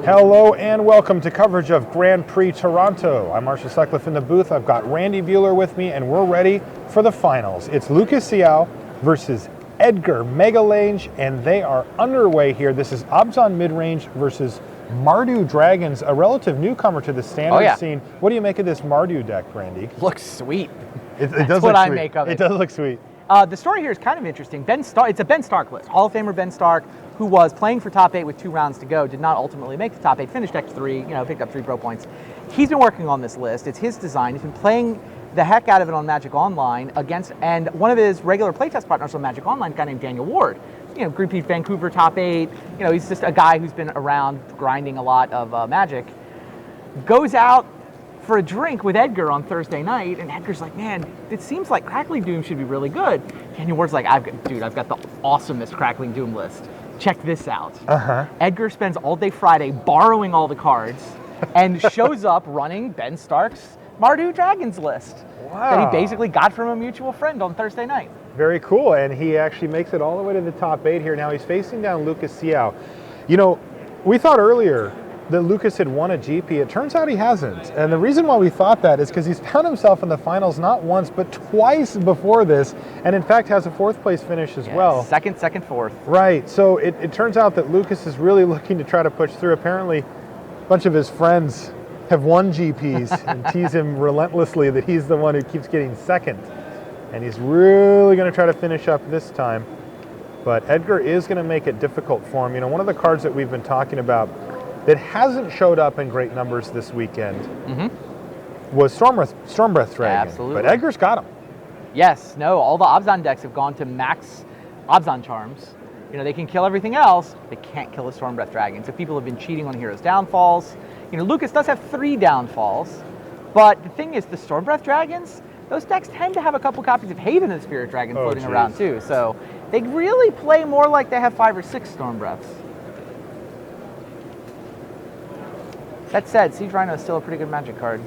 Hello and welcome to coverage of Grand Prix Toronto. I'm Marshall Sutcliffe in the booth. I've got Randy Buehler with me and we're ready for the finals. It's Lucas Siao versus Edgar Megalange and they are underway here. This is Abzan Midrange versus Mardu Dragons, a relative newcomer to the standard scene. What do you make of this Mardu deck, Randy? Looks sweet. It That's does what look I sweet. make of it. It does look sweet. The story here is kind of interesting. It's a Ben Stark list. Hall of Famer Ben Stark, who was playing for top 8 with 2 rounds to go, did not ultimately make the top 8, finished X3, picked up 3 pro points. He's been working on this list. It's his design. He's been playing the heck out of it on Magic Online and one of his regular playtest partners on Magic Online, a guy named Daniel Ward. Group P Vancouver top 8. He's just a guy who's been around grinding a lot of Magic. Goes out for a drink with Edgar on Thursday night, and Edgar's like, man, it seems like Crackling Doom should be really good. Daniel Ward's like, I've got the awesomest Crackling Doom list. Check this out. Edgar spends all day Friday borrowing all the cards and shows up running Ben Stark's Mardu Dragons list that he basically got from a mutual friend on Thursday night. Very cool, and he actually makes it all the way to the top 8 here. Now he's facing down Lucas Siao. We thought earlier that Lucas had won a GP. It turns out he hasn't. And the reason why we thought that is because he's found himself in the finals not once, but twice before this, and in fact has a 4th place finish as well. Second, fourth. Right, so it turns out that Lucas is really looking to try to push through. Apparently, a bunch of his friends have won GPs and tease him relentlessly that he's the one who keeps getting second. And he's really gonna try to finish up this time. But Edgar is gonna make it difficult for him. One of the cards that we've been talking about that hasn't showed up in great numbers this weekend was Stormbreath Dragon. Absolutely. But Edgar's got him. Yes, no, all the Abzan decks have gone to max Abzan charms. They can kill everything else, they can't kill a Stormbreath Dragon. So people have been cheating on Hero's Downfalls. Lucas does have 3 downfalls, but the thing is, the Stormbreath Dragons, those decks tend to have a couple copies of Haven of the Spirit Dragon floating around too. So they really play more like they have 5 or 6 Stormbreaths. That said, Siege Rhino is still a pretty good Magic card.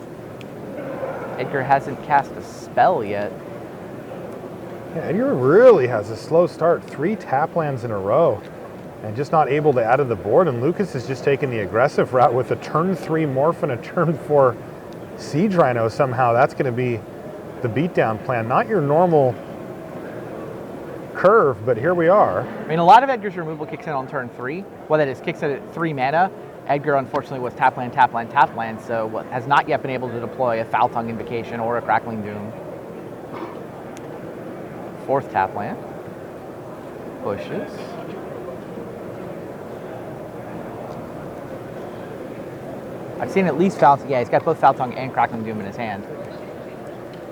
Edgar hasn't cast a spell yet. Yeah, Edgar really has a slow start. 3 tap lands in a row and just not able to add to the board. And Lucas is just taking the aggressive route with a turn 3 Morph and a turn 4 Siege Rhino. Somehow that's going to be the beatdown plan. Not your normal curve, but here we are. A lot of Edgar's removal kicks in on turn 3. Well, that is, kicks in at 3 mana. Edgar, unfortunately, was tap land, so has not yet been able to deploy a Foul Tongue Invocation or a Crackling Doom. 4th tap land. Pushes. I've seen at least Foul Tongue. Yeah, he's got both Foul Tongue and Crackling Doom in his hand.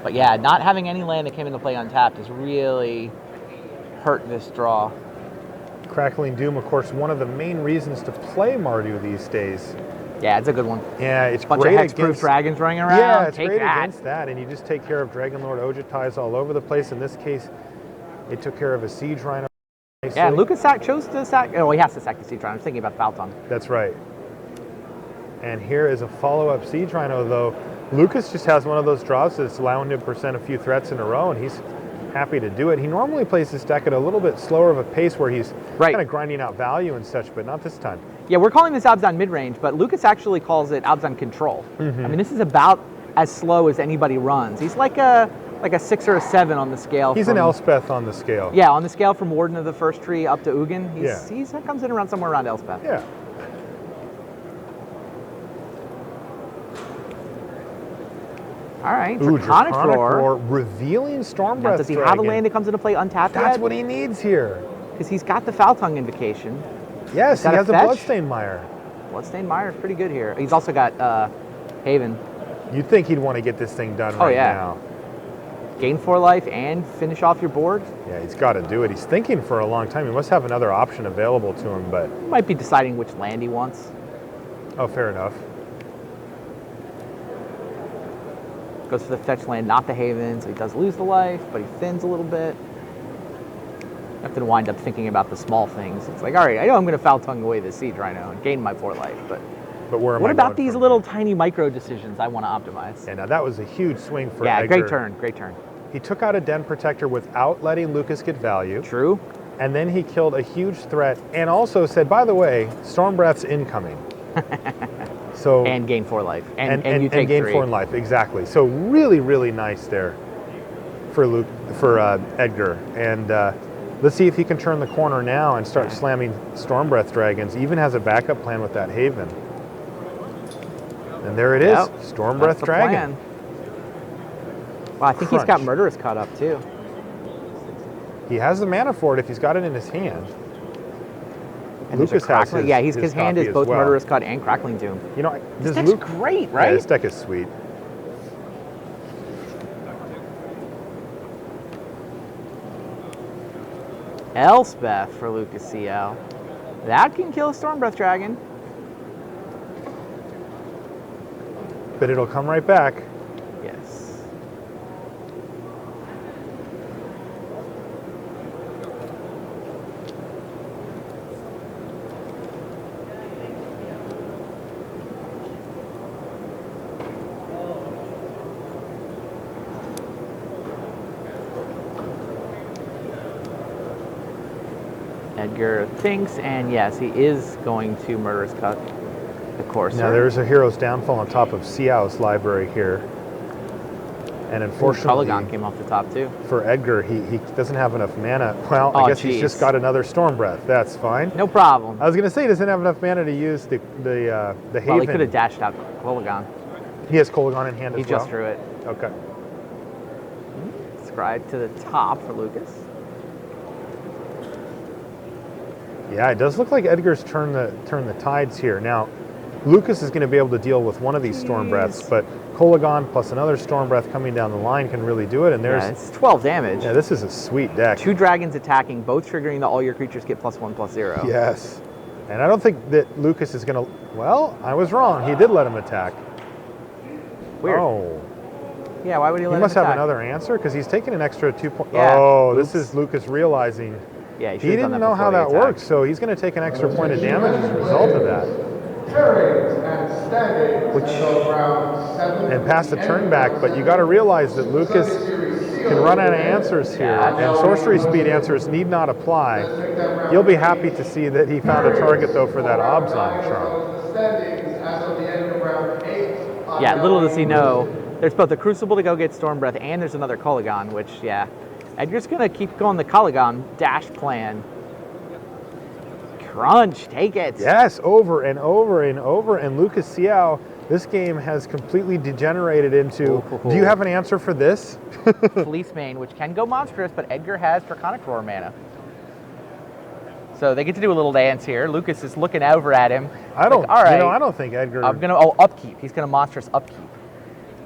But yeah, not having any land that came into play untapped has really hurt this draw. Crackling Doom, of course, one of the main reasons to play Mardu these days. Yeah, it's a good one. Yeah, it's bunch great of hexproof dragons running around. Yeah, it's Take great that. against that, and you just take care of Dragonlord Ojutais all over the place. In this case, it took care of a Siege Rhino. Nicely. Yeah, Lucas chose to sack. Oh, he has to sack the Siege Rhino. I was thinking about Foul Tongue. That's right. And here is a follow-up Siege Rhino, though. Lucas just has one of those draws that's allowing him to present a few threats in a row, and he's happy to do it. He normally plays this deck at a little bit slower of a pace where he's kind of grinding out value and such, but not this time. Yeah, we're calling this Abzan midrange, but Lucas actually calls it Abzan control. This is about as slow as anybody runs. He's like a 6 or a 7 on the scale. He's an Elspeth on the scale. Yeah, on the scale from Warden of the First Tree up to Ugin. He comes in around somewhere around Elspeth. Yeah. All right, Draconic Roar. Revealing Stormbreath. Does he have a land that comes into play untapped That's yet? what he needs here. Because he's got the Foul Tongue Invocation. Yes, he has a Bloodstained Mire. Bloodstained Mire is pretty good here. He's also got Haven. You'd think he'd want to get this thing done right now. Gain 4 life and finish off your board. Yeah, he's got to do it. He's thinking for a long time. He must have another option available to him, but... He might be deciding which land he wants. Oh, fair enough. Goes for the fetch land, not the Haven, so he does lose the life, but he thins a little bit. You have to wind up thinking about the small things. It's like, all right, I know I'm going to Foul Tongue away this Siege Rhino and gain my 4 life, but what about these little tiny micro decisions I want to optimize? Yeah, now that was a huge swing for Edgar. Yeah, great turn. He took out a Den Protector without letting Lucas get value. True. And then he killed a huge threat and also said, by the way, Stormbreath's incoming. So And gain 4 life. And you take gain 3. 4 in life, exactly. So really, really nice there for Edgar. And let's see if he can turn the corner now and start slamming Stormbreath Dragons. Even has a backup plan with that Haven. And there it is, Yep, Stormbreath that's the Dragon. plan. Wow, I think he's got Crunch. Murderous caught up too. He has the mana for it if he's got it in his hand. And there's a Lucas has Crackling- his, yeah, his hand copy is as both well. Murderous Cut and Crackling Doom. You know, This does deck's Luke? great, Yeah, right? this deck is sweet. Elspeth for Lucas CL. That can kill a Stormbreath Dragon. But it'll come right back. Yes. Edgar thinks, and yes, he is going to Murderous Cut the Courser. Now there's a Hero's Downfall on top of Xiao's library here. And unfortunately, Caligon came off the top too. for Edgar, he doesn't have enough mana. Well, Oh, I guess he's geez. just got another Stormbreath. That's fine. No problem. I was going to say he doesn't have enough mana to use the Haven. Well, he could have dashed out Coligon. He has Kolaghan in hand He as well. just drew it. Okay. Scribe to the top for Lucas. Yeah, it does look like Edgar's turned the tides here. Now, Lucas is going to be able to deal with one of these Stormbreaths, but Kolaghan plus another Stormbreath coming down the line can really do it. And there's Yeah, it's 12 damage. yeah, this is a sweet deck. 2 dragons attacking, both triggering that all your creatures get +1/+0. Yes. And I don't think that Lucas is going to. Well, I was wrong. He did let him attack. Weird. Oh. Yeah, why would he let He him must have attack? another answer because he's taking an extra 2 points. Yeah. Oh, this Oops. is Lucas realizing Yeah, he didn't know how that works, so he's going to take an extra point of damage as a result of that. And pass the turn back, but you got to realize that Lucas can run out of answers here, and sorcery speed answers need not apply. You'll be happy to see that he found a target though for that Obzon charm. Yeah, little does he know. There's both a Crucible to go get Stormbreath, and there's another Coligon, which, yeah. Edgar's going to keep going the Coligon dash plan. Crunch, take it. Yes, over and over and over, and Lucas Xiao, this game has completely degenerated into, do you have an answer for this? Police Mane, which can go monstrous, but Edgar has Draconic Roar mana. So they get to do a little dance here. Lucas is looking over at him. I don't, like, all right, I don't think Edgar. I'm gonna upkeep. He's gonna monstrous upkeep.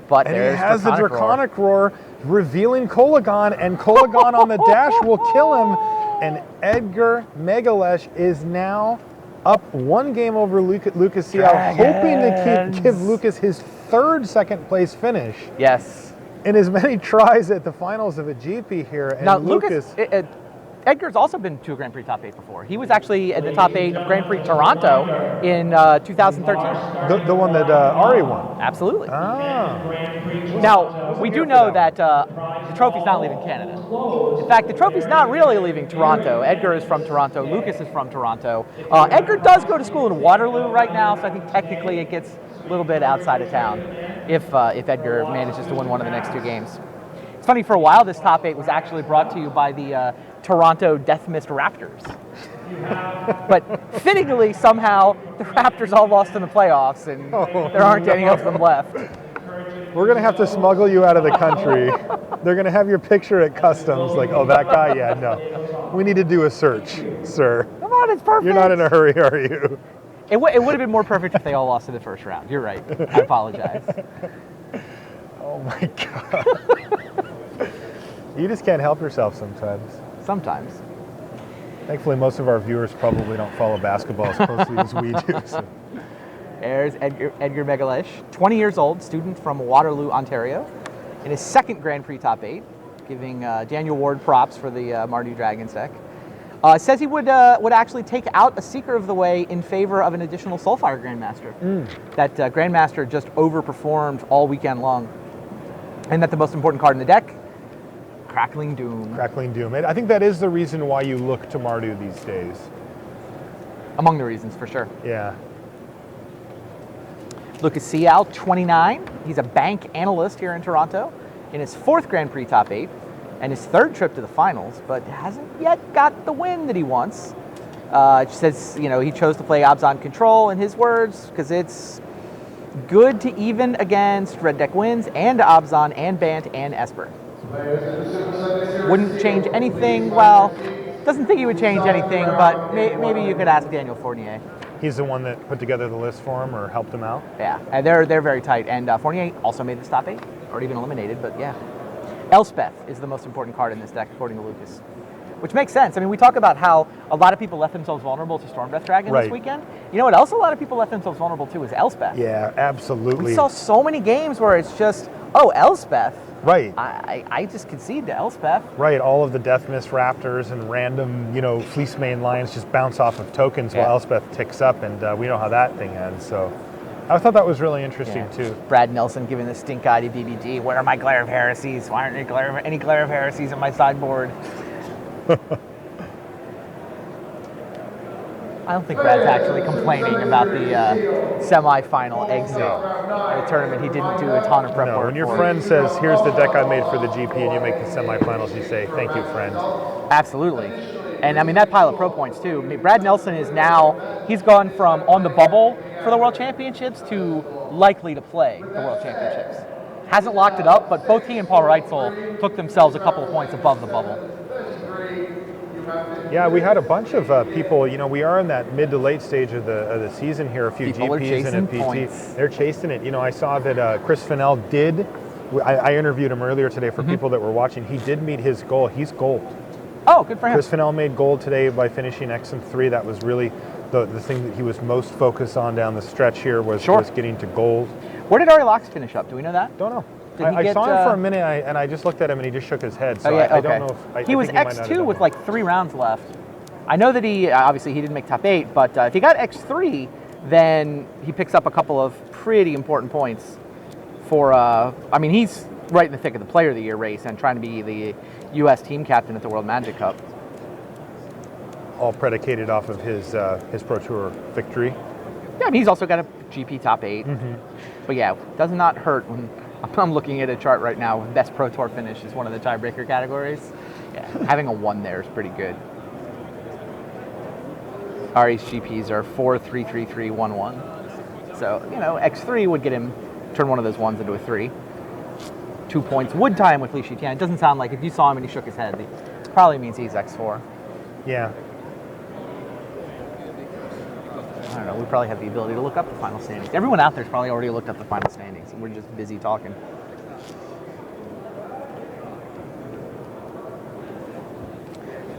But And he there's has the Roar. Draconic Roar, revealing Kolaghan, and Kolaghan on the dash will kill him. And Edgar Megalesh is now up 1 game over Lucas Xiao, hoping to give Lucas his 3rd second place finish Yes. in as many tries at the finals of a GP here. And Now Lucas, Edgar's also been to a Grand Prix top 8 before. He was actually at the top 8 of Grand Prix Toronto in 2013. the one that Ari won. Absolutely. Ah, Now, we do know that the trophy's not leaving Canada. In fact, the trophy's not really leaving Toronto. Edgar is from Toronto. Lucas is from Toronto. Edgar does go to school in Waterloo right now, so I think technically it gets a little bit outside of town if Edgar manages to win one of the next 2 games. It's funny, for a while, this top 8 was actually brought to you by the Toronto Death Mist Raptors. But fittingly, somehow, the Raptors all lost in the playoffs, and there aren't any of them left. we're going to have to smuggle you out of the country. They're going to have your picture at customs, like, oh, that guy? Yeah, no. We need to do a search, sir. Come on, it's perfect. You're not in a hurry, are you? It would have been more perfect if they all lost in the first round. You're right. I apologize. Oh my God. You just can't help yourself sometimes. Sometimes. Thankfully, most of our viewers probably don't follow basketball as closely as we do. So. There's Edgar Megalesh, 20 years old, student from Waterloo, Ontario, in his 2nd Grand Prix top 8, giving Daniel Ward props for the Mardu Dragons deck. Says he would actually take out a Seeker of the Way in favor of an additional Soulfire Grandmaster. That Grandmaster just overperformed all weekend long. And that the most important card in the deck, Crackling Doom. Crackling Doom. I think that is the reason why you look to Mardu these days. Among the reasons, for sure. Yeah. Lucas Sial, 29. He's a bank analyst here in Toronto in his 4th Grand Prix top 8 and his 3rd trip to the finals, but hasn't yet got the win that he wants. Says, he chose to play Abzan Control, in his words, because it's good to even against Red Deck Wins and Abzan and Bant and Esper. Wouldn't change anything. Well, doesn't think he would change anything, but maybe you could ask Daniel Fournier. He's the one that put together the list for him or helped him out? Yeah, and they're very tight. And Fournier also made the top 8, or even eliminated, but yeah. Elspeth is the most important card in this deck, according to Lucas. Which makes sense. I mean, we talk about how a lot of people left themselves vulnerable to Stormbreath Dragon this weekend. You know what else a lot of people left themselves vulnerable to is Elspeth. Yeah, absolutely. We saw so many games where it's just, oh, Elspeth. Right. I just concede to Elspeth. Right, all of the Death Mist Raptors and random, Fleece Mane Lions just bounce off of tokens while Elspeth ticks up, and we know how that thing ends. So I thought that was really interesting, too. Brad Nelson giving the stink eye to BBD. Where are my Glare of Heresies? Why aren't there any Glare of Heresies on my sideboard? I don't think Brad's actually complaining about the semi-final exit of the tournament. He didn't do a ton of prep work. When your friend says, here's the deck I made for the GP, and you make the semifinals, you say, thank you, friend. Absolutely. And I mean, that pile of pro points, too. I mean, Brad Nelson is now, he's gone from on the bubble for the World Championships to likely to play the World Championships. Hasn't locked it up, but both he and Paul Reitzel took themselves a couple of points above the bubble. Yeah, we had a bunch of people. We are in that mid to late stage of the season here. A few People GPs and a PT. Points. They're chasing it. I saw that Chris Fennell did. I interviewed him earlier today for people that were watching. He did meet his goal. He's gold. Oh, good for him. Chris Fennell made gold today by finishing XM3. That was really the thing that he was most focused on down the stretch here was getting to gold. Where did Ari Locks finish up? Do we know that? Don't know. I saw him for a minute, and I just looked at him, and he just shook his head. So I don't know if he was X2 with like 3 rounds left. I know that he obviously he didn't make top 8, but if he got X3, then he picks up a couple of pretty important points for. I mean, he's right in the thick of the Player of the Year race and trying to be the U.S. team captain at the World Magic Cup. All predicated off of his Pro Tour victory. Yeah, I mean, he's also got a GP top 8. But yeah, does not hurt when. I'm looking at a chart right now. Best Pro Tour finish is one of the tiebreaker categories. Yeah, having a 1 there is pretty good. Ari's GPs are 4, 3, 3, 3, 1, 1. So, X3 would get him, turn one of those 1s into a 3. 2 points would tie him with Li Shijian. It doesn't sound like, if you saw him and he shook his head, it probably means he's X4. Yeah. I don't know, we probably have the ability to look up the final standings. Everyone out there's probably already looked up the final standings, and we're just busy talking.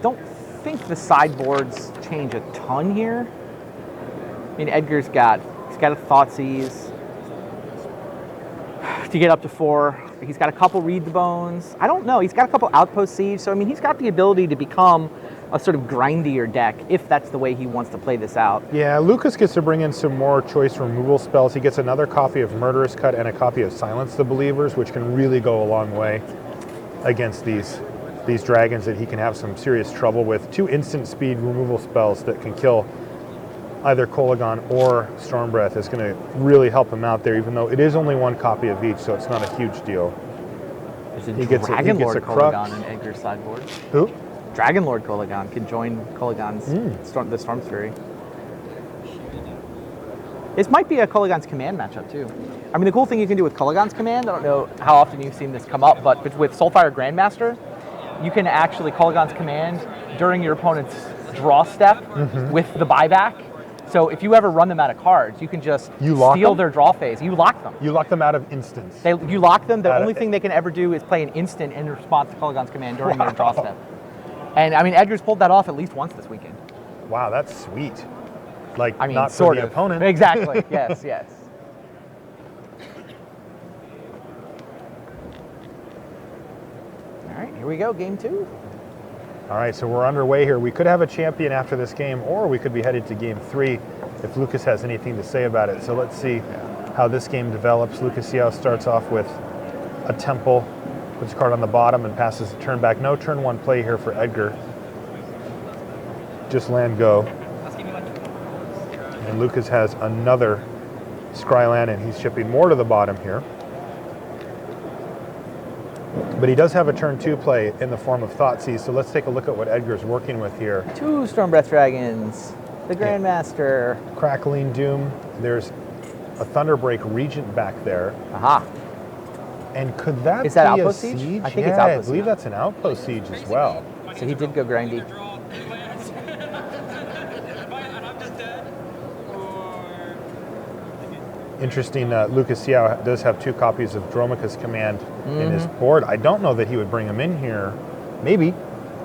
Don't think the sideboards change a ton here. I mean, he's got a Thoughtseize to get up to 4. He's got a couple Read the Bones. I don't know. He's got a couple Outpost Siege. So, I mean, he's got the ability to become a sort of grindier deck if that's the way he wants to play this out. Yeah, Lucas gets to bring in some more choice removal spells. He gets another copy of Murderous Cut and a copy of Silence the Believers, which can really go a long way against these dragons that he can have some serious trouble with. 2 instant speed removal spells that can kill either Kolaghan or Stormbreath is going to really help him out there, even though it is only 1 copy of each, so it's not a huge deal. He gets a Kolaghan in Edgar's sideboard. Who? Dragonlord Kolaghan can join Kolaghan's the Storm Fury. This might be a Kolaghan's command matchup too. I mean, the cool thing you can do with Kolaghan's command, I don't know how often you've seen this come up, but with Soulfire Grandmaster, you can actually Kolaghan's command during your opponent's draw step with the buyback. So if you ever run them out of cards, you can just steal their draw phase. You lock them. You lock them out of instants. You lock them. The only thing they can ever do is play an instant in response to Kolaghan's command during their draw step. And I mean, Edgar's pulled that off at least once this weekend. Wow, that's sweet. Like, I mean, not sort for the of. opponent. Exactly. Yes, yes. All right, here we go, game 2. All right, so we're underway here. We could have a champion after this game, or we could be headed to game 3 if Lucas has anything to say about it. So let's see how this game develops. Lucas Siao starts off with a Temple, puts a card on the bottom and passes the turn back. No turn 1 play here for Edgar. Just land go. And Lucas has another Skryland, and he's shipping more to the bottom here. But he does have a turn 2 play in the form of Thoughtseize, so let's take a look at what Edgar's working with here. 2 Storm Breath Dragons, the Grandmaster. Crackling Doom, there's a Thunderbreak Regent back there. Aha. And could that Is that be Outpost a Siege? siege? I think yeah, it's Outpost I believe Siege. that's an Outpost Siege as well. So he did go grindy. Interesting, Lucas Xiao does have 2 copies of Dromoka's Command in his board. I don't know that he would bring him in here. Maybe.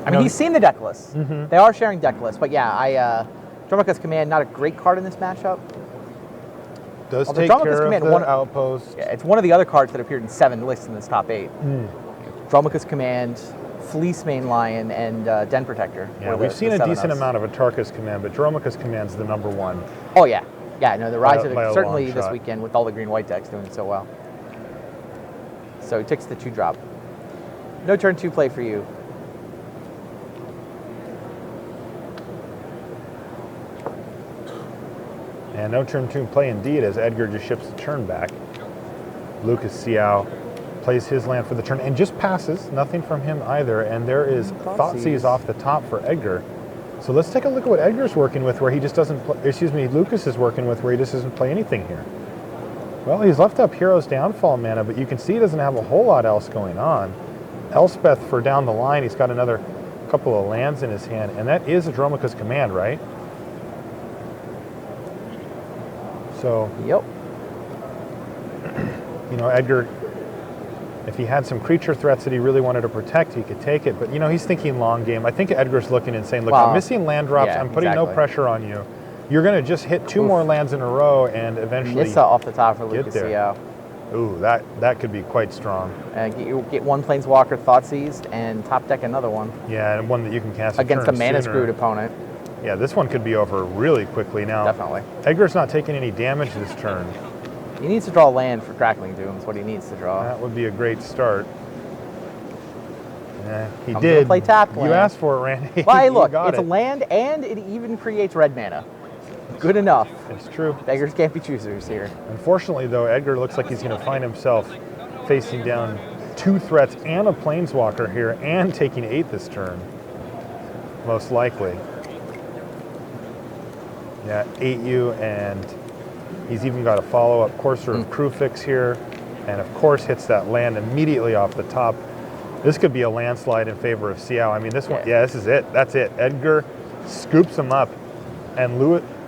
I mean, he's seen the deck list. They are sharing deck lists, but yeah, Dromoka's Command, not a great card in this matchup. Does Although take Dromoka's care of Command, the one- outpost. Yeah, it's one of the other cards that appeared in 7 lists in this top 8. Dromoka's Command, Fleece Main Lion, and Den Protector. Yeah, were we've the seen a 7 decent O's. amount of Atarka's Command, but Dromoka's Command's the number 1. Oh yeah, yeah. No, the rise of by a it certainly long this shot. weekend with all the green-white decks doing so well. So he takes the 2 drop. No turn 2 play for you. And no turn 2 play indeed, as Edgar just ships the turn back. Lucas Xiao plays his land for the turn and just passes. Nothing from him either. And there is Thoughtseize off the top for Edgar. So let's take a look at what Edgar's working with, where he just doesn't play, excuse me, Lucas is working with, where he just doesn't play anything here. Well, he's left up Hero's Downfall mana, but you can see he doesn't have a whole lot else going on. Elspeth for down the line, he's got another couple of lands in his hand, and that is a Dromoka's Command, right? So, Yep. you know, Edgar, if he had some creature threats that he really wanted to protect, he could take it. But, you know, he's thinking long game. I think Edgar's looking and saying, look, Well, I'm missing land drops. yeah, I'm putting no exactly. pressure on you. You're going to just hit 2 more lands in a row and eventually Nissa off the top for get Lucas there. Xiao. Ooh, that could be quite strong. Get 1 Planeswalker Thoughtseized and top deck another one Yeah, and one that you can cast against a turn mana sooner. screwed opponent. Yeah, this one could be over really quickly now. Definitely. Edgar's not taking any damage this turn. He needs to draw land for Crackling Doom. Is what he needs to draw. That would be a great start. Yeah, he Comes to did. play tapped You land. asked for it, Randy. Well, hey, You look, got it's a it. land and it even creates red mana. Good enough. It's true. Beggars can't be choosers here. Unfortunately, though, Edgar looks like he's going to find himself facing down 2 threats and a Planeswalker here and taking 8 this turn. Most likely. Yeah, 8U, and he's even got a follow-up Courser of Crewfix here, and of course hits that land immediately off the top. This could be a landslide in favor of Xiao. I mean, this one, yeah, this is it. That's it. Edgar scoops him up, and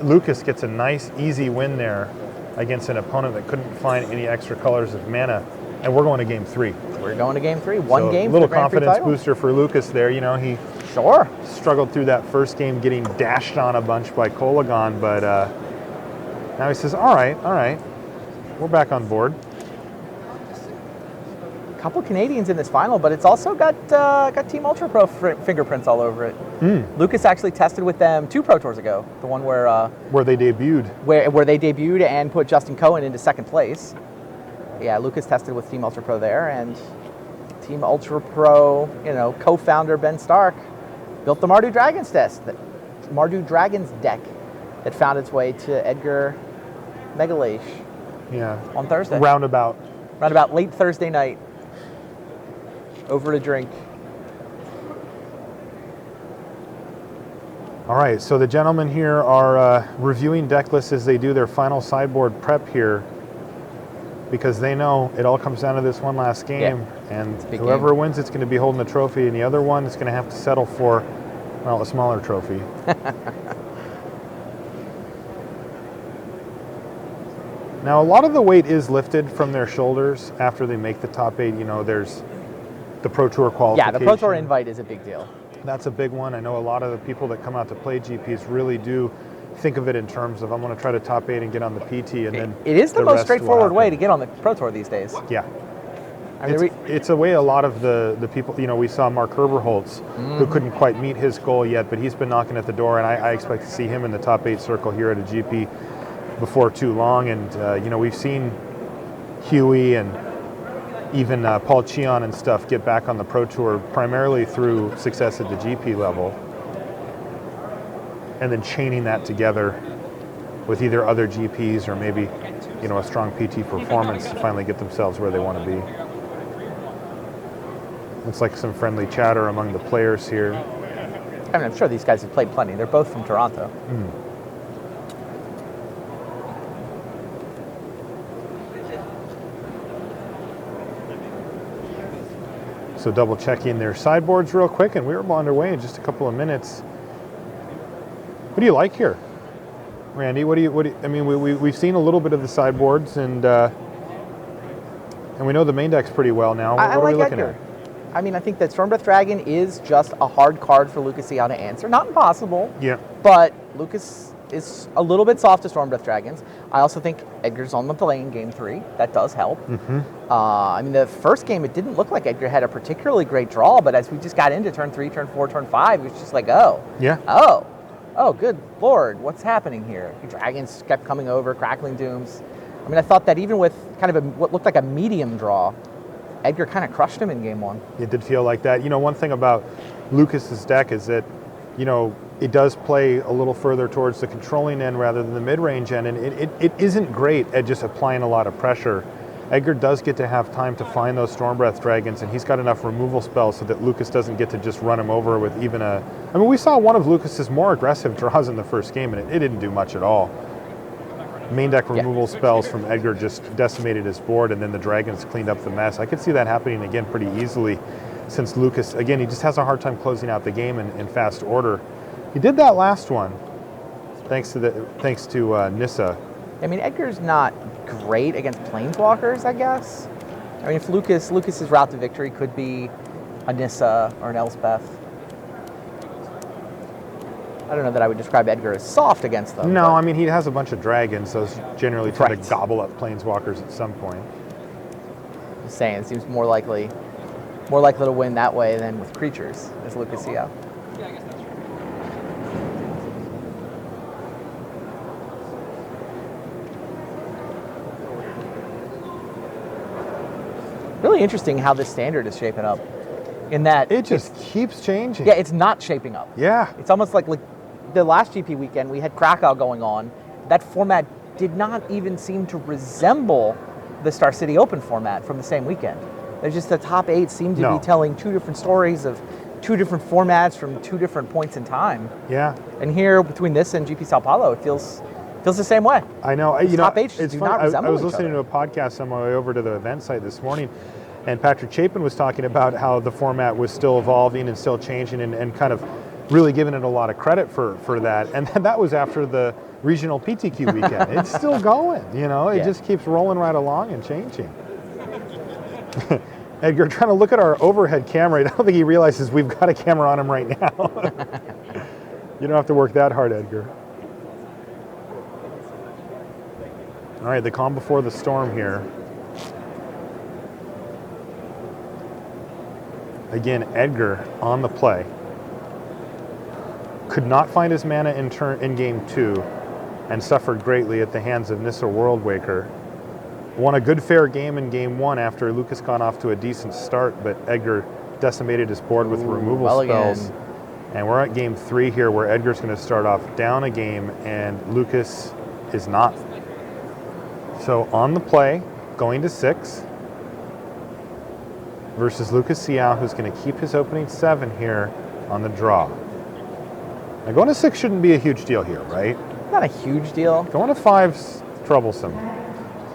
Lucas gets a nice, easy win there against an opponent that couldn't find any extra colors of mana. And we're going to game 3. We're going to game 3. One So game a little for the Grand Prix confidence title. booster for Lucas there. You know, he Sure. struggled through that first game getting dashed on a bunch by Kolagon, but now he says, all right, we're back on board. A couple Canadians in this final, but it's also got Team Ultra Pro fingerprints all over it. Lucas actually tested with them 2 Pro Tours ago. The one Where they debuted. where they debuted and put Justin Cohen into 2nd place. Yeah, Lucas tested with Team Ultra Pro there, and Team Ultra Pro, you know, co-founder Ben Stark built the Mardu Dragons deck that found its way to Edgar Megalash Yeah. on Thursday. Roundabout. Roundabout late Thursday night. Over to drink. All right, so the gentlemen here are reviewing deck lists as they do their final sideboard prep here, because they know it all comes down to this one last game, and big whoever game. wins it's going to be holding the trophy, and the other one is going to have to settle for, well, a smaller trophy. Now, a lot of the weight is lifted from their shoulders after they make the top 8. You know, there's the Pro Tour Yeah, qualification. the Pro Tour invite is a big deal. That's a big one. I know a lot of the people that come out to play GPs really do think of it in terms of, I'm going to try to top 8 and get on the PT, and then It is the rest most will straightforward way to happen. get on the Pro Tour these days. Yeah. I mean, It's a way a lot of the people, you know, we saw Mark Herberholtz, who couldn't quite meet his goal yet, but he's been knocking at the door, and I expect to see him in the top 8 circle here at a GP before too long. And, you know, we've seen Huey and even Paul Cheon and stuff get back on the Pro Tour primarily through success at the GP level, and then chaining that together with either other GPs or maybe a strong PT performance to finally get themselves where they want to be. Looks like some friendly chatter among the players here. I mean, I'm sure these guys have played plenty. They're both from Toronto. So double checking their sideboards real quick, and we were underway in just a couple of minutes. What do you like here, Randy? What do you I mean, we've seen a little bit of the sideboards, and we know the main deck's pretty well now. What are we looking at? I mean, I think that Stormbreath Dragon is just a hard card for Lucas Xiao to answer. Not impossible. Yeah. But Lucas is a little bit soft to Stormbreath Dragons. I also think Edgar's on the play in game 3. That does help. I mean, the first game, it didn't look like Edgar had a particularly great draw, but as we just got into turn 3, turn 4, turn 5, it was just like, oh. Yeah. Oh, good Lord, what's happening here? The dragons kept coming over, Crackling Dooms. I mean, I thought that even with kind of what looked like a medium draw, Edgar kind of crushed him in game 1. It did feel like that. One thing about Lucas's deck is that, it does play a little further towards the controlling end rather than the mid-range end, and it isn't great at just applying a lot of pressure. Edgar does get to have time to find those Stormbreath Dragons, and he's got enough removal spells so that Lucas doesn't get to just run him over with even a... I mean, we saw one of Lucas's more aggressive draws in the first game, and it didn't do much at all. Main deck removal spells from Edgar just decimated his board, and then the Dragons cleaned up the mess. I could see that happening again pretty easily, since Lucas, again, he just has a hard time closing out the game in fast order. He did that last one, thanks to Nissa. I mean, Edgar's not great against planeswalkers, I guess. I mean, if Lucas's route to victory could be a Nissa or an Elspeth. I don't know that I would describe Edgar as soft against them. No, I mean, he has a bunch of dragons. Those generally tend Right. to gobble up planeswalkers at some point. Just saying, it seems more likely to win that way than with creatures, as Lucas Xiao. Really interesting how this standard is shaping up. In that It just keeps changing. yeah, it's not shaping up. Yeah. It's almost like the last GP weekend, we had Krakow going on. That format did not even seem to resemble the Star City Open format from the same weekend. There's just the top 8 seem to be telling 2 different stories of 2 different formats from 2 different points in time. Yeah. And here, between this and GP Sao Paulo, it feels the same way. I know. top 8 it's do funny. not resemble I was each listening other. to a podcast on my way over to the event site this morning, and Patrick Chapin was talking about how the format was still evolving and still changing, and kind of really giving it a lot of credit for that. And that was after the regional PTQ weekend. It's still going, It just keeps rolling right along and changing. Edgar, trying to look at our overhead camera. I don't think he realizes we've got a camera on him right now. You don't have to work that hard, Edgar. All right, the calm before the storm here. Again, Edgar on the play. Could not find his mana in game 2 and suffered greatly at the hands of Nissa Worldwaker. Won a good fair game in game 1 after Lucas got off to a decent start, but Edgar decimated his board with removal spells. Again. And we're at game 3 here, where Edgar's going to start off down a game and Lucas is not. So on the play, going to 6 versus Lucas Xiao, who's going to keep his opening 7 here on the draw. Now going to 6 shouldn't be a huge deal here, right? Not a huge deal. Going to 5's troublesome.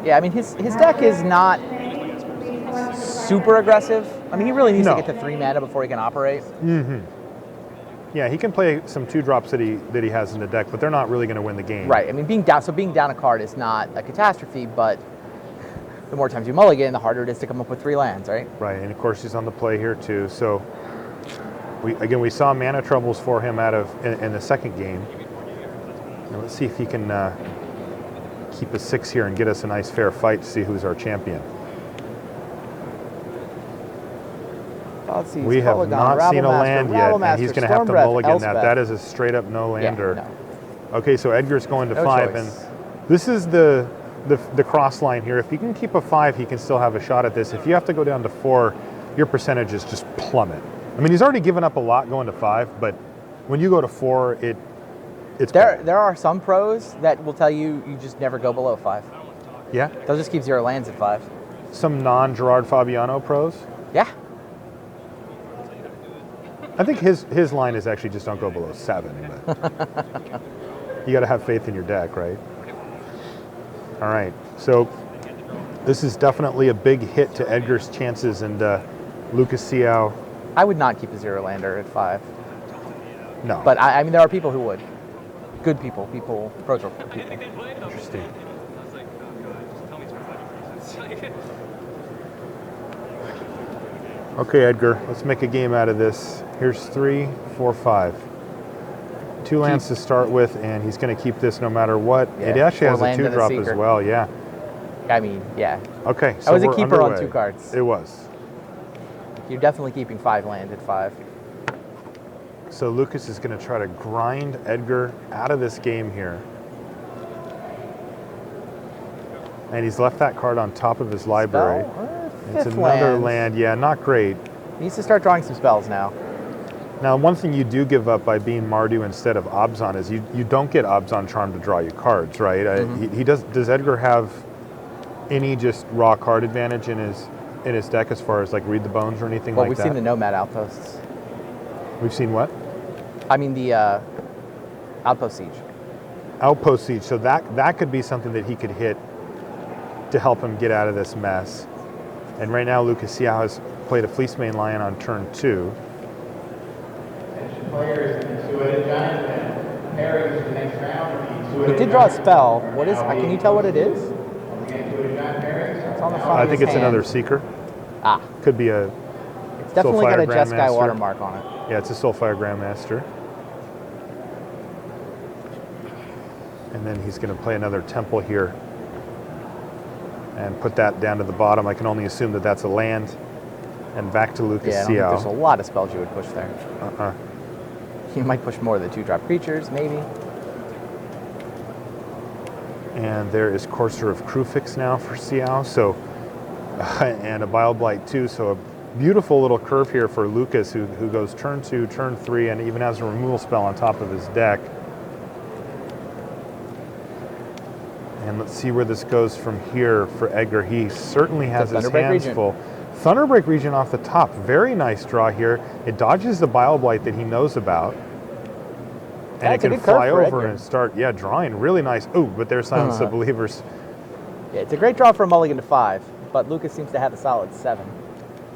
Yeah, I mean, his deck is not super aggressive. I mean, he really needs to get to 3 mana before he can operate. Yeah, he can play some 2-drops that he has in the deck, but they're not really going to win the game. Right. I mean, being down a card is not a catastrophe, but the more times you mulligan, the harder it is to come up with 3 lands, right? Right, and of course he's on the play here too. So we saw mana troubles for him in the second game. Now let's see if he can keep a 6 here and get us a nice fair fight to see who's our champion. We have not seen a land yet, and he's going to have to mulligan that. That is a straight up no-lander. Yeah, no. Okay, so Edgar's going to No 5, choice. and this is the cross line here. If he can keep a 5, he can still have a shot at this. If you have to go down to 4, your percentages just plummet. I mean, he's already given up a lot going to 5, but when you go to 4, it's bad. There are some pros that will tell you just never go below 5. Yeah? They'll just keep 0 lands at 5. Some non-Gerard Fabiano pros? Yeah. I think his line is actually just don't go below 7. But you got to have faith in your deck, right? All right. So this is definitely a big hit to Edgar's chances and Lucas Siao. I would not keep a 0 lander at 5. No. But I mean, there are people who would. Good people, pro tour people. Interesting. Okay, Edgar, let's make a game out of this. Here's 3, 4, 5. 2 lands to start with, and he's going to keep this no matter what. Yeah, it actually has 4 a land and a 2-drop as seeker. well, yeah. I mean, yeah. Okay, so I was a we're keeper on underway. 2 cards. It was. You're definitely keeping 5 land at 5. So Lucas is going to try to grind Edgar out of this game here. And he's left that card on top of his library. It's Fifth another land. land. Yeah, not great. Needs to start drawing some spells now. Now, one thing you do give up by being Mardu instead of Obzon is you don't get Obzon Charm to draw you cards, right? He does. Does Edgar have any just raw card advantage in his deck as far as like Read the Bones or anything Well, like we've that? seen the Nomad outposts. We've seen what? I mean the Outpost Siege. Outpost Siege. So that could be something that he could hit to help him get out of this mess. And right now, Lucas Siao has played a Fleecemane Lion on turn 2. He did draw a spell. What is? Can you tell what it is? It's on the front I of think his it's another hand. Seeker. Ah, Could be a it's definitely got a Soulfire Jeskai Grandmaster. watermark on it. Yeah, it's a Soulfire Grandmaster. And then he's going to play another Temple here and put that down to the bottom. I can only assume that that's a land. And back to Lucas Yeah, I don't think there's a Siao. lot of spells you would push there. Uh-uh. You might push more of the 2-drop creatures, maybe. And there is Courser of Krufix now for Siao. So, and a Bile Blight too. So a beautiful little curve here for Lucas, who goes turn 2, turn 3, and even has a removal spell on top of his deck. And let's see where this goes from here for Edgar. He certainly has his Thunderbreak hands Region. full. Thunderbreak Region off the top. Very nice draw here. It dodges the Bile Blight that he knows about. And That's it a can good curve fly for over Edgar. and start, drawing. Really nice. Ooh, but there's Silence of Believers. Yeah, it's a great draw for a mulligan to 5, but Lucas seems to have a solid 7.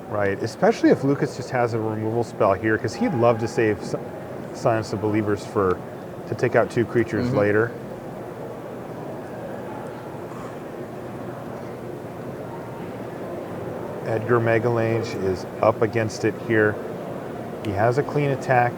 Right, especially if Lucas just has a removal spell here, because he'd love to save Silence of Believers to take out 2 creatures later. Edgar Megalange is up against it here. He has a clean attack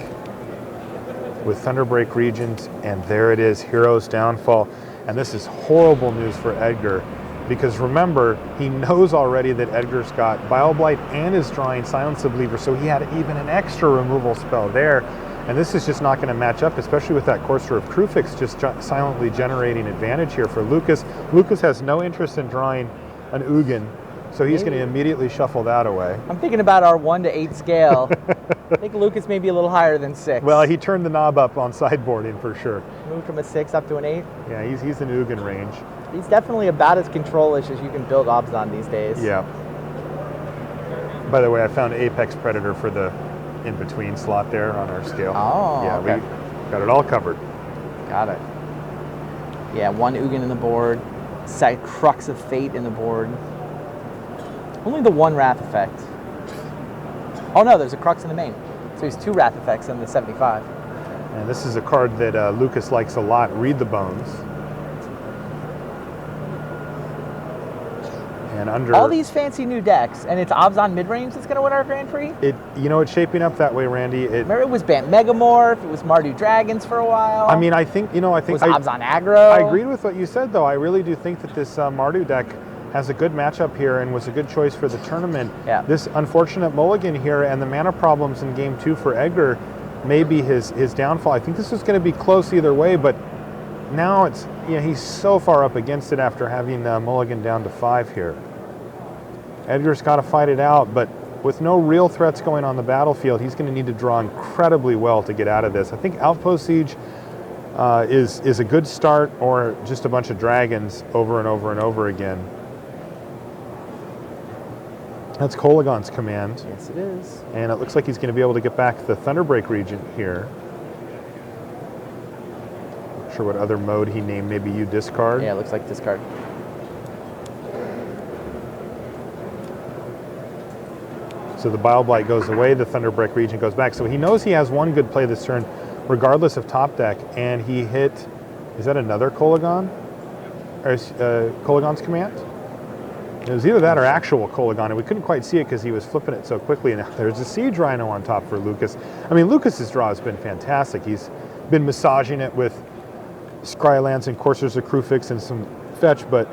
with Thunderbreak Regions, and there it is, Hero's Downfall. And this is horrible news for Edgar, because remember, he knows already that Edgar's got Bile Blight and is drawing Silence of Believer, so he had even an extra removal spell there. And this is just not going to match up, especially with that Courser of Krufix just silently generating advantage here for Lucas. Lucas has no interest in drawing an Ugin, so he's going to immediately shuffle that away. I'm thinking about our 1 to 8 scale. I think Lucas may be a little higher than 6. Well, he turned the knob up on sideboarding for sure. Moved from a 6 up to an 8. Yeah, he's in Ugin range. He's definitely about as control-ish as you can build obs on these days. Yeah. By the way, I found Apex Predator for the in-between slot there on our scale. Oh, yeah, okay. we got it all covered. Got it. Yeah, 1 Ugin in the board. Crux of Fate in the board. Only the 1 Wrath effect. Oh no, there's a Crux in the main. So he's 2 Wrath effects in the 75. And this is a card that Lucas likes a lot, Read the Bones. And under All these fancy new decks, and it's Obzon mid-range that's going to win our Grand Prix? it's shaping up that way, Randy. Remember, it was Bant Megamorph, it was Mardu Dragons for a while. I mean, I think it was Obzon Aggro. I agreed with what you said, though. I really do think that this Mardu deck has a good matchup here and was a good choice for the tournament. Yeah. This unfortunate mulligan here and the mana problems in game 2 for Edgar may be his downfall. I think this is going to be close either way, but now it's, he's so far up against it after having mulligan down to 5 here. Edgar's got to fight it out, but with no real threats going on the battlefield, he's going to need to draw incredibly well to get out of this. I think Outpost Siege is a good start, or just a bunch of dragons over and over and over again. That's Kolagon's command. Yes, it is. And it looks like he's going to be able to get back the Thunderbreak Regent here. Not sure what other mode he named. Maybe you discard. Yeah, it looks like discard. So the Bile Blight goes away, the Thunderbreak Regent goes back. So he knows he has one good play this turn, regardless of top deck. And he hit, is that another Kolagon? Or Kolagon's command? It was either that or actual Kolagon, and we couldn't quite see it because he was flipping it so quickly. And there's a Siege Rhino on top for Lucas. I mean, Lucas's draw has been fantastic. He's been massaging it with Scrylands and Coursers of Crufix and some fetch, but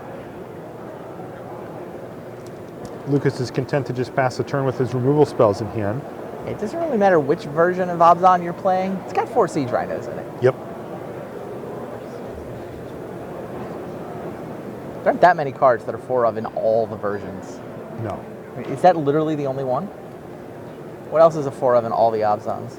Lucas is content to just pass the turn with his removal spells in hand. It doesn't really matter which version of Abzan you're playing. It's got 4 Siege Rhinos in it. Yep. There aren't that many cards that are 4 of in all the versions. No. I mean, is that literally the only one? What else is a 4 of in all the Abzans?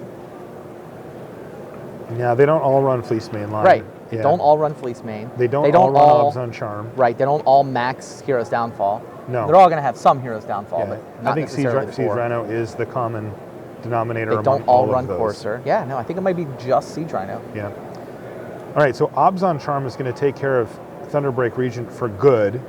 Yeah, they don't all run Fleece Main line. Right. They don't all run Fleece Main. They don't all run Abzan Charm. Right. They don't all max Hero's Downfall. No. They're all going to have some Hero's Downfall, Yeah. but not I think Siege necessarily the 4. Rhino is the common denominator They among don't all of run those. Courser. Yeah, no, I think it might be just Siege Rhino. Yeah. All right, so Abzan Charm is going to take care of Thunderbreak Regent for good.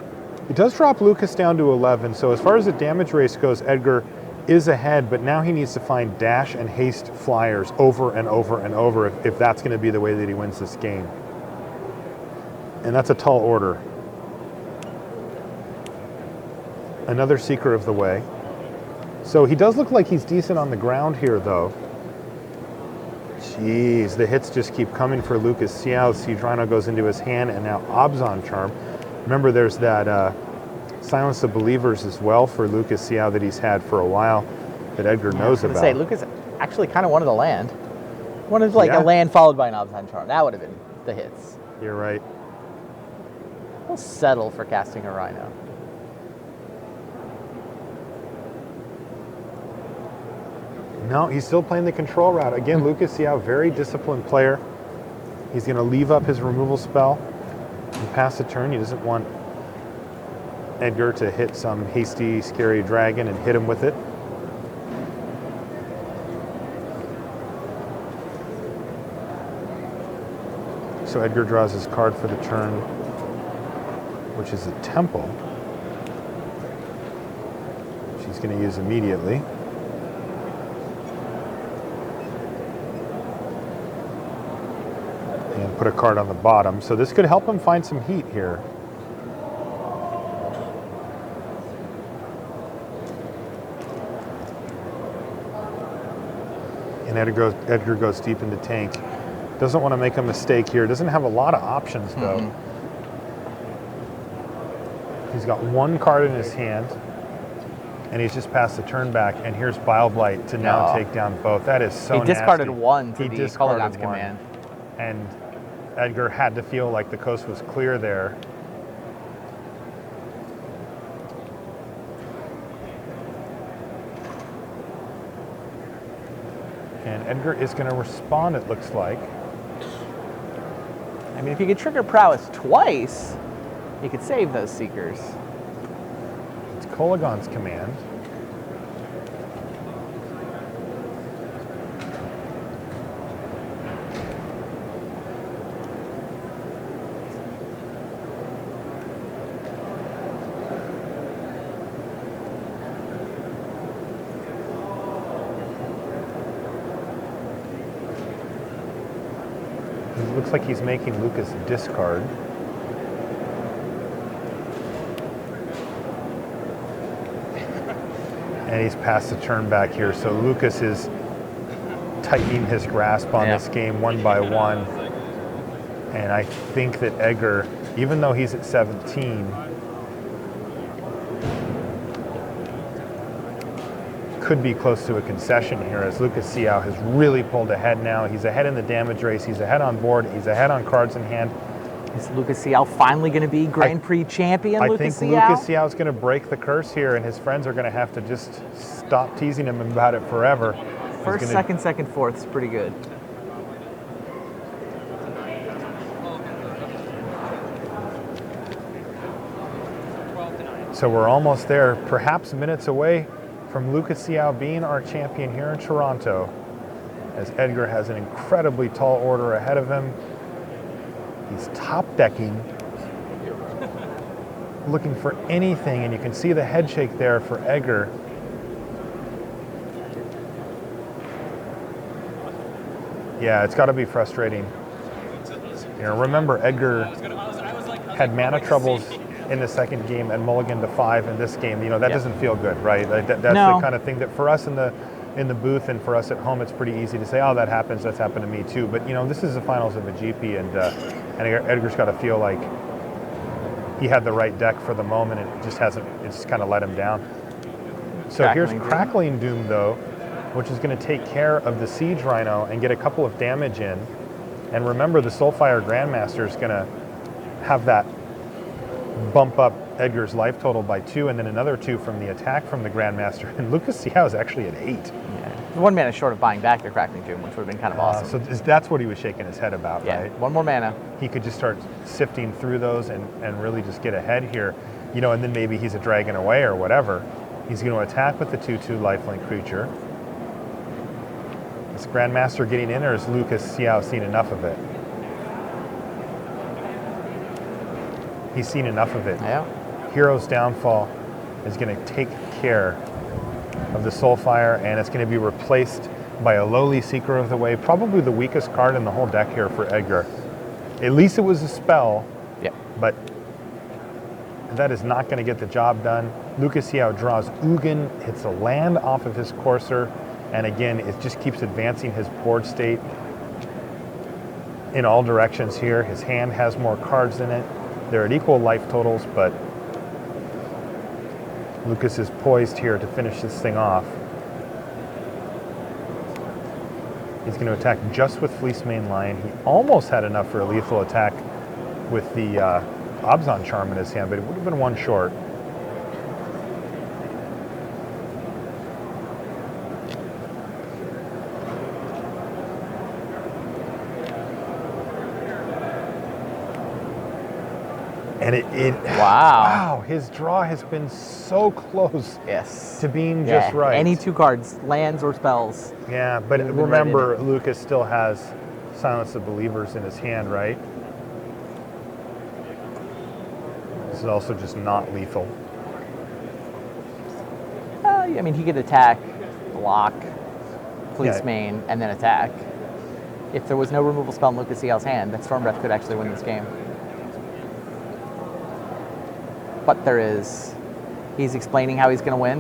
It does drop Lucas down to 11, so as far as the damage race goes, Edgar is ahead, but now he needs to find dash and haste flyers over and over and over if that's going to be the way that he wins this game. And that's a tall order. Another Seeker of the Way. So he does look like he's decent on the ground here, though. Jeez, the hits just keep coming for Lucas. See how Siege Rhino goes into his hand, and now Abzan Charm. Remember, there's that Silence of Believers as well for Lucas Xiao that he's had for a while that Edgar knows about. Say, Lucas actually kind of wanted a land. Wanted like Yeah. a land followed by an Abzan Charm. That would have been the hits. You're right. We'll settle for casting a Rhino. No, he's still playing the control route. Again, Lucas Xiao, very disciplined player. He's going to leave up his removal spell and pass the turn. He doesn't want Edgar to hit some hasty, scary dragon and hit him with it. So Edgar draws his card for the turn, which is a Temple, which he's going to use immediately. And put a card on the bottom. So this could help him find some heat here. And Edgar goes deep into tank. Doesn't want to make a mistake here. Doesn't have a lot of options, though. He's got one card in his hand, and he's just passed the turn back. And here's Bile Blight to now take down both. That is so He discarded nasty. one to He the discarded Kolagon's one. command. And Edgar had to feel like the coast was clear there. And Edgar is going to respond, it looks like. I mean, if you could trigger Prowess twice, you could save those Seekers. It's Kolagon's command. It looks like he's making Lucas discard. And he's passed the turn back here. So Lucas is tightening his grasp on this game one by one. And I think that Edgar, even though he's at 17, could be close to a concession here as Lucas Xiao has really pulled ahead now. He's ahead in the damage race. He's ahead on board. He's ahead on cards in hand. Is Lucas Xiao finally going to be Grand Prix champion? I Lucas think Xiao? Lucas Xiao is going to break the curse here, and his friends are going to have to just stop teasing him about it forever. First, second, fourth is pretty good. So we're almost there, perhaps minutes away from Lucas Siao being our champion here in Toronto, as Edgar has an incredibly tall order ahead of him. He's top decking, looking for anything, and you can see the head shake there for Edgar. Yeah, it's got to be frustrating. You know, remember, Edgar had mana troubles in the second game and mulliganed to 5 in this game. You know, that doesn't feel good, right? Like, that's No. the kind of thing that for us in the booth and for us at home, it's pretty easy to say, oh, that happens, that's happened to me too. But, you know, this is the finals of a GP, and Edgar's got to feel like he had the right deck for the moment, and it just hasn't, it's kind of let him down. So here's Crackling Doom, though, which is going to take care of the Siege Rhino and get a couple of damage in. And remember, the Soulfire Grandmaster is going to have that bump up Edgar's life total by 2, and then another 2 from the attack from the Grandmaster. And Lucas Siao is actually at 8. Yeah. 1 mana short of buying back the Crackling Doom, which would have been kind of awesome. So that's what he was shaking his head about, Yeah, right? 1 more mana. He could just start sifting through those and really just get ahead here. You know, and then maybe he's a dragon away or whatever. He's going to attack with the 2/2 lifelink creature. Is Grandmaster getting in, or has Lucas Siao seen enough of it? He's seen enough of it. Yeah. Hero's Downfall is going to take care of the Soulfire, and it's going to be replaced by a lowly Seeker of the Wave, probably the weakest card in the whole deck here for Edgar. At least it was a spell, but that is not going to get the job done. Lucas Siao draws Ugin, hits a land off of his Courser, and again, it just keeps advancing his board state in all directions here. His hand has more cards in it. They're at equal life totals, but Lucas is poised here to finish this thing off. He's going to attack just with Fleecemane Lion. He almost had enough for a lethal attack with the Abzan Charm in his hand, but it would have been 1 short. And wow, his draw has been so close to being just right. Any 2 cards, lands or spells. Yeah, but remember, Lucas still has Silence of Believers in his hand, right? This is also just not lethal. I mean, he could attack, block, Fleecemane, and then attack. If there was no removal spell in Lucas Siao's hand, that Storm Breath could actually win this game. But there is. He's explaining how he's going to win.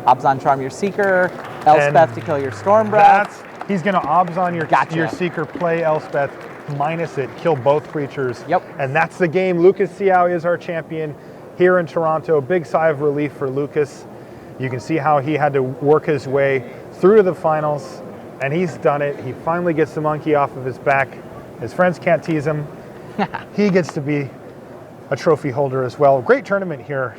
Abzan Charm your Seeker, Elspeth to kill your Storm Breath. He's going to Abzan your Seeker, play Elspeth, minus it, kill both creatures. Yep. And that's the game. Lucas Siao is our champion here in Toronto. Big sigh of relief for Lucas. You can see how he had to work his way through to the finals, and he's done it. He finally gets the monkey off of his back. His friends can't tease him. He gets to be a trophy holder as well. Great tournament here.